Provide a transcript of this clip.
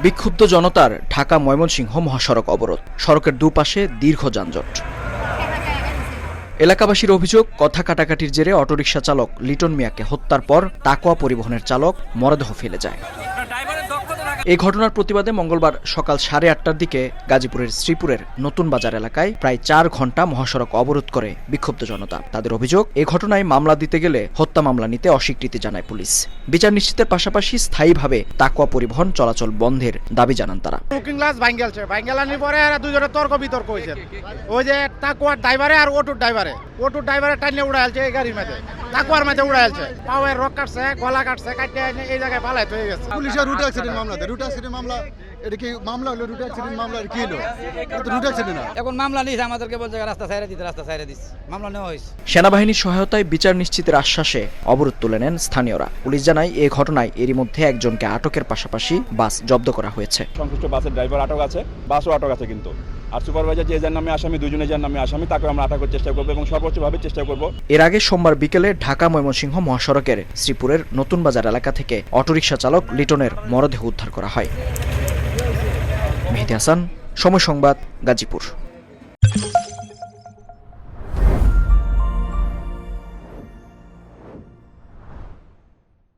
বিক্ষুব্ধ জনতার ঢাকা ময়মনসিংহ মহাসড়ক অবরোধ, সড়কের দুপাশে দীর্ঘ যানজট। এলাকাবাসীর অভিযোগ, কথা কাটাকাটির জেরে অটোরিকশা চালক লিটন মিয়াকে হত্যার পর তাকোয়া পরিবহনের চালক মরদেহ ফেলে যায়। এই ঘটনার প্রতিবাদে মঙ্গলবার সকাল 8:30টার দিকে গাজীপুরের শ্রীপুরের নতুন বাজার এলাকায় প্রায় 4 ঘণ্টা মহাসড়ক অবরোধ করে বিক্ষুব্ধ জনতা। তাদের অভিযোগ, এই ঘটনায় মামলা দিতে গেলে হত্যা মামলা নিতে অস্বীকৃতি জানায় পুলিশ। বিচার নিশ্চিতের পাশাপাশি স্থায়ীভাবে তাকোয়া পরিবহন চলাচল বন্ধের দাবি জানান তারা। বুকিং ক্লাস ভাঙ্গেলছে, ভাঙ্গেলানির পরে আর দুজনে তর্ক বিতর্ক হয়েছে। ওই যে তাকোয়ার ড্রাইভারে আর অটোর ড্রাইভারে টাইনে উড়াইছে এই গাড়ির মধ্যে, তাকোয়ার মধ্যে উড়াইছে, পাওয়ের রক কাটছে, গলা কাটছে, কাটতে এই জায়গায় পালাইতে হয়ে গেছে। পুলিশের রুট অ্যাক্সিডেন্ট মামলা, রুট অ্যাক্সিডেন্ট মামলা, এটা কি মামলা হলো? রুট অ্যাক্সিডেন্ট মামলা কি হলো? এটা রুট অ্যাক্সিডেন্ট না। এখন মামলা নিয়েছে, আমাদেরকে বলছে রাস্তা ছাইরে দিচ্ছে, মামলা নেওয়া হয়েছে। সেনাবাহিনীর সহায়তায় বিচার নিশ্চিতের আশ্বাসে অবরোধ তুলে নেন স্থানীয়রা। পুলিশ জানায়, এই ঘটনায় এরই মধ্যে একজনকে আটকের পাশাপাশি বাস জব্দ করা হয়েছে। সংশ্লিষ্ট বাসের ড্রাইভার আটক আছে, বাসও আটক আছে কিন্তু। আর সুপারভাইজার যে এজার নামে আসামি, দুজনে এজার নামে আসামি, তাকে আমরা আটকের চেষ্টা করবো এবং সর্বোচ্চভাবে চেষ্টা করব। এর আগে সোমবার বিকেলে ঢাকা ময়মনসিংহ মহাসড়কের শ্রীপুরের নতুন বাজার এলাকা থেকে অটোরিকশা চালক লিটনের মরদেহ উদ্ধার করা হয়। মেহেদী হাসান, সময় সংবাদ, গাজীপুর।